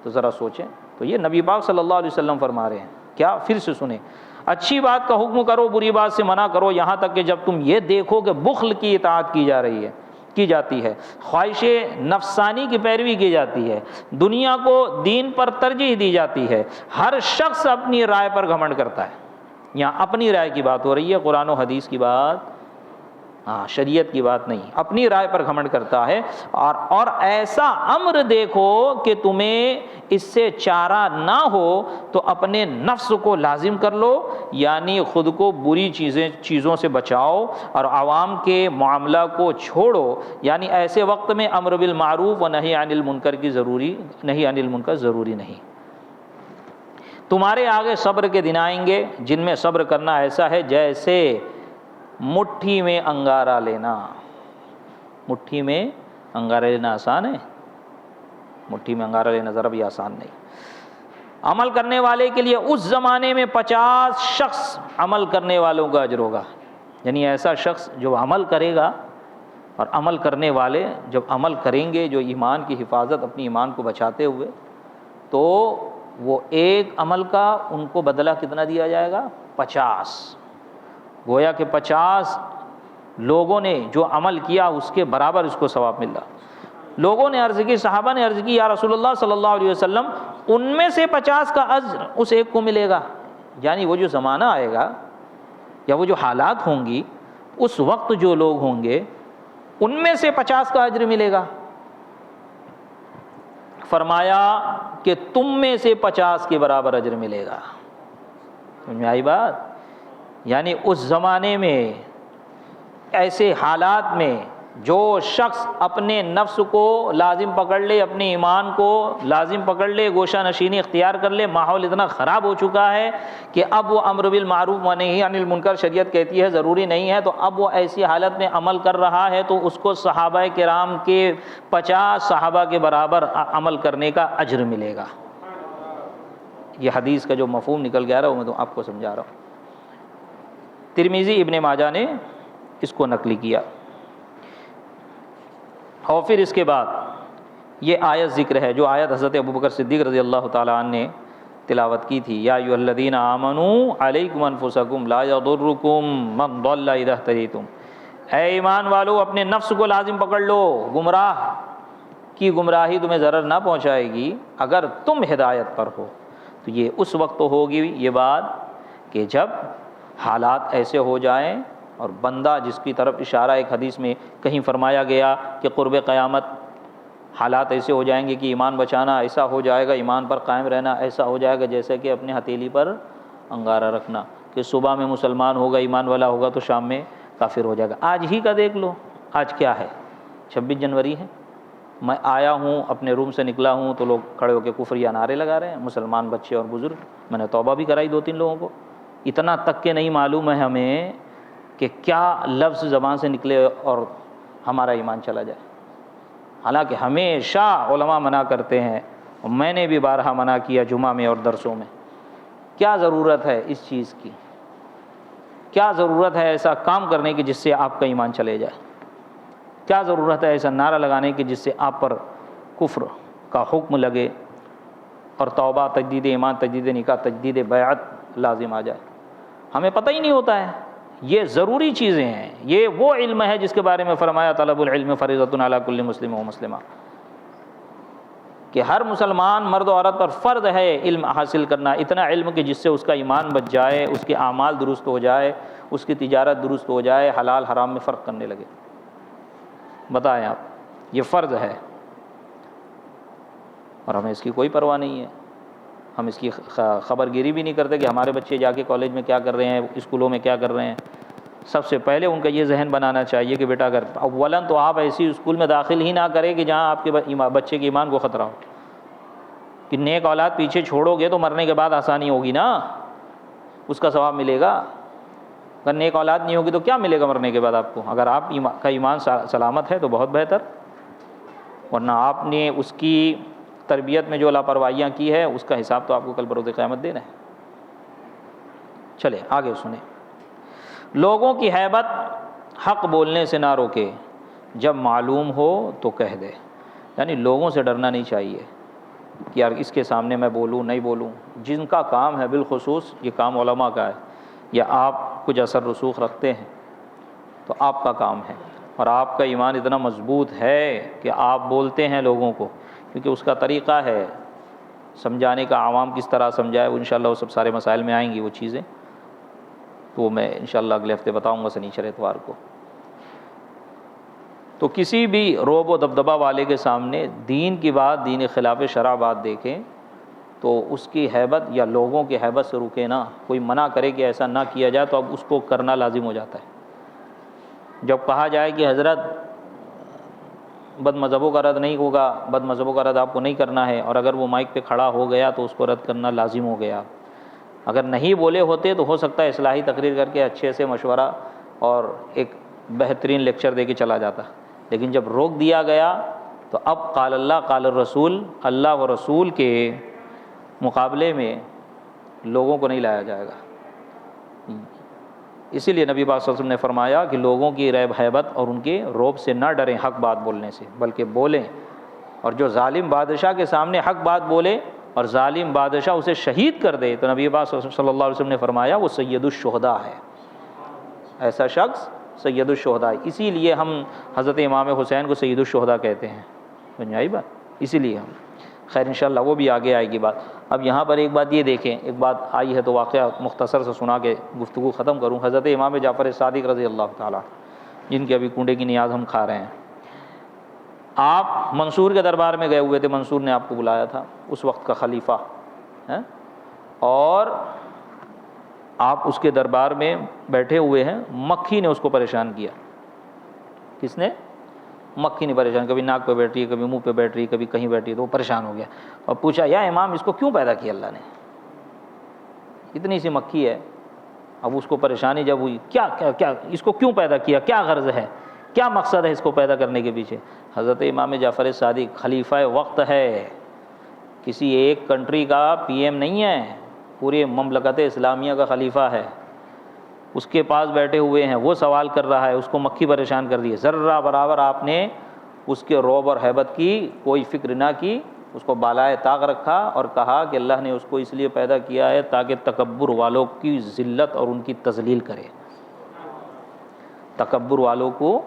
تو ذرا سوچیں۔ تو یہ نبی پاک صلی اللہ علیہ وسلم فرما رہے ہیں، کیا پھر سے سنیں، اچھی بات کا حکم کرو، بری بات سے منع کرو، یہاں تک کہ جب تم یہ دیکھو کہ بخل کی اطاعت کی جاتی ہے، خواہش نفسانی کی پیروی کی جاتی ہے، دنیا کو دین پر ترجیح دی جاتی ہے، ہر شخص اپنی رائے پر گھمنڈ کرتا ہے۔ یہاں اپنی رائے کی بات ہو رہی ہے، قرآن و حدیث کی بات ہاں شریعت کی بات نہیں، اپنی رائے پر گھمنڈ کرتا ہے۔ اور ایسا امر دیکھو کہ تمہیں اس سے چارہ نہ ہو تو اپنے نفس کو لازم کر لو، یعنی خود کو بری چیزوں سے بچاؤ اور عوام کے معاملہ کو چھوڑو، یعنی ایسے وقت میں امر بالمعروف و نہی عن المنکر ضروری نہیں۔ تمہارے آگے صبر کے دن آئیں گے جن میں صبر کرنا ایسا ہے جیسے مٹھی میں انگارہ لینا۔ مٹھی میں انگارہ لینا آسان ہے؟ مٹھی میں انگارہ لینا ذرا بھی آسان نہیں۔ عمل کرنے والے کے لیے اس زمانے میں 50 شخص عمل کرنے والوں کا اجر ہوگا، یعنی ایسا شخص جو عمل کرے گا، اور عمل کرنے والے جب عمل کریں گے جو ایمان کی حفاظت اپنی ایمان کو بچاتے ہوئے، تو وہ ایک عمل کا ان کو بدلہ کتنا دیا جائے گا؟ 50۔ گویا کہ 50 لوگوں نے جو عمل کیا اس کے برابر اس کو ثواب مل رہا۔ لوگوں نے عرض کی، صحابہ نے عرض کی، یا رسول اللہ صلی اللہ علیہ وسلم ان میں سے 50 کا اجر اس ایک کو ملے گا؟ یعنی وہ جو زمانہ آئے گا یا وہ جو حالات ہوں گی اس وقت جو لوگ ہوں گے ان میں سے 50 کا اجر ملے گا۔ فرمایا کہ تم میں سے 50 کے برابر اجر ملے گا۔ سمجھ میں آئی بات؟ یعنی اس زمانے میں ایسے حالات میں جو شخص اپنے نفس کو لازم پکڑ لے، اپنے ایمان کو لازم پکڑ لے، گوشہ نشینی اختیار کر لے، ماحول اتنا خراب ہو چکا ہے کہ اب وہ امر بالمعروف و نہی عن المنکر شریعت کہتی ہے ضروری نہیں ہے، تو اب وہ ایسی حالت میں عمل کر رہا ہے تو اس کو صحابہ کرام کے 50 صحابہ کے برابر عمل کرنے کا اجر ملے گا۔ یہ حدیث کا جو مفہوم نکل گیا رہا وہ میں تو آپ کو سمجھا رہا ہوں۔ ترمذی ابن ماجہ نے اس کو نقل کیا۔ اور پھر اس کے بعد یہ آیت ذکر ہے جو آیت حضرت ابوبکر صدیق رضی اللہ تعالیٰ عنہ نے تلاوت کی تھی، یا ایھا الذین آمنوا علیکم انفسکم لا یضرکم من ضل اذا اہتدیتم، اے ایمان والو اپنے نفس کو لازم پکڑ لو، گمراہ کی گمراہی تمہیں ضرر نہ پہنچائے گی اگر تم ہدایت پر ہو۔ تو یہ اس وقت ہوگی یہ بات کہ جب حالات ایسے ہو جائیں اور بندہ جس کی طرف اشارہ ایک حدیث میں کہیں فرمایا گیا کہ قرب قیامت حالات ایسے ہو جائیں گے کہ ایمان بچانا ایسا ہو جائے گا، ایمان پر قائم رہنا ایسا ہو جائے گا جیسے کہ اپنے ہتھیلی پر انگارہ رکھنا، کہ صبح میں مسلمان ہوگا ایمان والا ہوگا تو شام میں کافر ہو جائے گا۔ آج ہی کا دیکھ لو، آج کیا ہے؟ 26 جنوری ہے، میں آیا ہوں اپنے روم سے نکلا ہوں تو لوگ کھڑے ہو کے کفریہ نعرے لگا رہے ہیں، مسلمان بچے اور بزرگ۔ میں نے توبہ بھی کرائی 2-3 لوگوں کو، اتنا تک کہ نہیں معلوم ہے ہمیں کہ کیا لفظ زبان سے نکلے اور ہمارا ایمان چلا جائے۔ حالانکہ ہمیشہ علماء منع کرتے ہیں، اور میں نے بھی بارہا منع کیا جمعہ میں اور درسوں میں۔ کیا ضرورت ہے اس چیز کی؟ کیا ضرورت ہے ایسا کام کرنے کی جس سے آپ کا ایمان چلے جائے؟ کیا ضرورت ہے ایسا نعرہ لگانے کی جس سے آپ پر کفر کا حکم لگے اور توبہ، تجدید ایمان، تجدید نکاح، تجدید بیعت لازم آ جائے؟ ہمیں پتہ ہی نہیں ہوتا ہے۔ یہ ضروری چیزیں ہیں، یہ وہ علم ہے جس کے بارے میں فرمایا طلب العلم فریضۃ علی کل مسلم و مسلمہ، کہ ہر مسلمان مرد و عورت پر فرض ہے علم حاصل کرنا، اتنا علم کہ جس سے اس کا ایمان بچ جائے، اس کے اعمال درست ہو جائے، اس کی تجارت درست ہو جائے، حلال حرام میں فرق کرنے لگے۔ بتائیں آپ، یہ فرض ہے اور ہمیں اس کی کوئی پرواہ نہیں ہے۔ ہم اس کی خبر گیری بھی نہیں کرتے کہ ہمارے بچے جا کے کالج میں کیا کر رہے ہیں، اسکولوں میں کیا کر رہے ہیں۔ سب سے پہلے ان کا یہ ذہن بنانا چاہیے کہ بیٹا اگر اولاً تو آپ ایسی اسکول میں داخل ہی نہ کریں کہ جہاں آپ کے بچے کے ایمان کو خطرہ ہو، کہ نیک اولاد پیچھے چھوڑو گے تو مرنے کے بعد آسانی ہوگی نا، اس کا ثواب ملے گا۔ اگر نیک اولاد نہیں ہوگی تو کیا ملے گا مرنے کے بعد آپ کو؟ اگر آپ کا ایمان سلامت ہے تو بہت بہتر، ورنہ آپ نے اس کی تربیت میں جو لاپرواہیاں کی ہے اس کا حساب تو آپ کو کل بروز قیامت دینا ہے۔ چلے آگے سنیں۔ لوگوں کی ہیبت حق بولنے سے نہ روکے، جب معلوم ہو تو کہہ دے، یعنی لوگوں سے ڈرنا نہیں چاہیے کہ یار اس کے سامنے میں بولوں نہیں بولوں۔ جن کا کام ہے بالخصوص یہ کام علماء کا ہے، یا آپ کچھ اثر رسوخ رکھتے ہیں تو آپ کا کام ہے، اور آپ کا ایمان اتنا مضبوط ہے کہ آپ بولتے ہیں لوگوں کو، کیونکہ اس کا طریقہ ہے سمجھانے کا، عوام کس طرح سمجھائے، وہ انشاءاللہ وہ سب سارے مسائل میں آئیں گی وہ چیزیں، تو وہ میں انشاءاللہ اگلے ہفتے بتاؤں گا سنیچر اتوار کو۔ تو کسی بھی رعب و دبدبہ والے کے سامنے دین کی بات، دین خلاف شرع بات دیکھیں تو اس کی ہیبت یا لوگوں کی ہیبت سے رکے نا. کوئی منع کرے کہ ایسا نہ کیا جائے تو اب اس کو کرنا لازم ہو جاتا ہے. جب کہا جائے کہ حضرت بد مذہبوں کا رد نہیں ہوگا، بد مذہبوں کا رد آپ کو نہیں کرنا ہے، اور اگر وہ مائک پہ کھڑا ہو گیا تو اس کو رد کرنا لازم ہو گیا. اگر نہیں بولے ہوتے تو ہو سکتا ہے اصلاحی تقریر کر کے اچھے سے مشورہ اور ایک بہترین لیکچر دے کے چلا جاتا. لیکن جب روک دیا گیا تو اب قال اللہ قال الرسول، اللہ و رسول کے مقابلے میں لوگوں کو نہیں لایا جائے گا. اسی لیے نبی پاک صلی اللہ علیہ وسلم نے فرمایا کہ لوگوں کی ریب ہیبت اور ان کے رعب سے نہ ڈریں حق بات بولنے سے، بلکہ بولیں. اور جو ظالم بادشاہ کے سامنے حق بات بولے اور ظالم بادشاہ اسے شہید کر دے تو نبی پاک صلی اللہ علیہ وسلم نے فرمایا وہ سید الشہداء ہے. ایسا شخص سید الشہداء ہے. اسی لیے ہم حضرت امام حسین کو سید الشہداء کہتے ہیں. سمجھ آئی بات؟ اسی لیے ہم خیر انشاءاللہ وہ بھی آگے آئے گی بات. اب یہاں پر ایک بات یہ دیکھیں، ایک بات آئی ہے تو واقعہ مختصر سے سنا کے گفتگو ختم کروں. حضرت امام جعفر صادق رضی اللہ تعالیٰ جن کے ابھی کنڈے کی نیاز ہم کھا رہے ہیں، آپ منصور کے دربار میں گئے ہوئے تھے. منصور نے آپ کو بلایا تھا، اس وقت کا خلیفہ ہے، اور آپ اس کے دربار میں بیٹھے ہوئے ہیں. مکھی نے اس کو پریشان کیا. کس نے؟ مکھی نے پریشان. کبھی ناک پہ بیٹھ رہی ہے، کبھی منہ پہ بیٹھ رہی ہے، کبھی کہیں بیٹھی ہے، تو وہ پریشان ہو گیا اور پوچھا یا امام اس کو کیوں پیدا کیا اللہ نے؟ اتنی سی مکھی ہے. اب اس کو پریشانی جب ہوئی کیا کیا کیا اس کو کیوں پیدا کیا، کیا غرض ہے، کیا مقصد ہے اس کو پیدا کرنے کے پیچھے؟ حضرت امام جعفر صادق خلیفہ وقت ہے، کسی ایک کنٹری کا پی ایم نہیں ہے، پوری مملکت اسلامیہ کا خلیفہ ہے. اس کے پاس بیٹھے ہوئے ہیں، وہ سوال کر رہا ہے، اس کو مکھی پریشان کر دی ہے. ذرہ برابر آپ نے اس کے رعب اور ہیبت کی کوئی فکر نہ کی، اس کو بالائے طاق رکھا اور کہا کہ اللہ نے اس کو اس لیے پیدا کیا ہے تاکہ تکبر والوں کی ذلت اور ان کی تذلیل کرے. تکبر والوں کو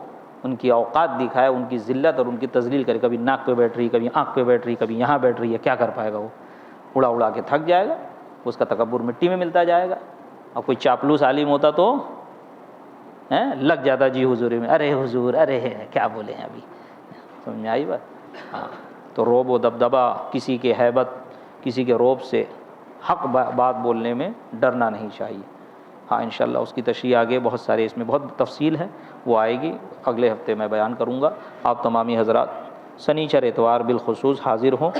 ان کی اوقات دکھائے، ان کی ذلت اور ان کی تذلیل کرے. کبھی ناک پہ بیٹھ رہی، کبھی آنکھ پہ بیٹھ رہی، کبھی یہاں بیٹھ رہی ہے. کیا کر پائے گا وہ؟ اڑا اڑا کے تھک جائے گا، اس کا تکبر مٹی میں ملتا جائے گا. اور کوئی چاپلوس عالم ہوتا تو لگ جاتا جی حضوری میں، ارے حضور ارے کیا بولے ہیں ابھی. سمجھ میں آئی بات؟ ہاں. تو رعب و دبدبہ، کسی کے ہیبت، کسی کے رعب سے حق بات بولنے میں ڈرنا نہیں چاہیے. ہاں انشاءاللہ اس کی تشریح آگے بہت سارے، اس میں بہت تفصیل ہے، وہ آئے گی اگلے ہفتے میں بیان کروں گا. آپ تمامی حضرات سنیچر اتوار بالخصوص حاضر ہوں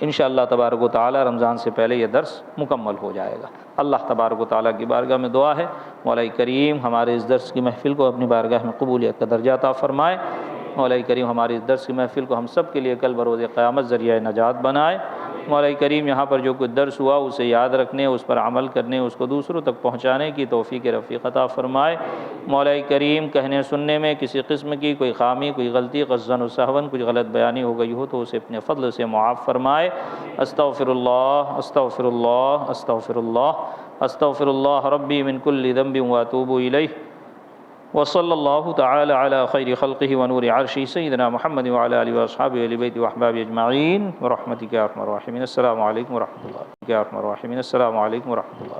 انشاءاللہ تبارک و تعالی. رمضان سے پہلے یہ درس مکمل ہو جائے گا. اللہ تبارک و تعالیٰ کی بارگاہ میں دعا ہے مولا کریم ہمارے اس درس کی محفل کو اپنی بارگاہ میں قبولیت کا درجہ عطا فرمائے. مولا کریم ہماری اس درس کی محفل کو ہم سب کے لیے کل بروز قیامت ذریعہ نجات بنائے. مولا کریم یہاں پر جو کچھ درس ہوا اسے یاد رکھنے، اس پر عمل کرنے، اس کو دوسروں تک پہنچانے کی توفیق رفیق عطا فرمائے. مولا کریم کہنے سننے میں کسی قسم کی کوئی خامی، کوئی غلطی، قصداً و سہواً کچھ غلط بیانی ہو گئی ہو تو اسے اپنے فضل سے معاف فرمائے. استغفر اللہ استغفر اللہ استغفر اللہ استغفر اللہ ربی من کل ذنب واتوب الیہ. وصلی اللہ تعالی علی خیر خلقہ ونور عرشہ سیدنا محمد وعلی آلہ واصحابہ اہل بیت واحباب اجمعین برحمتک یا ارحم الراحمین. السلام علیکم ورحمۃ اللہ. السلام علیکم ورحمۃ اللہ.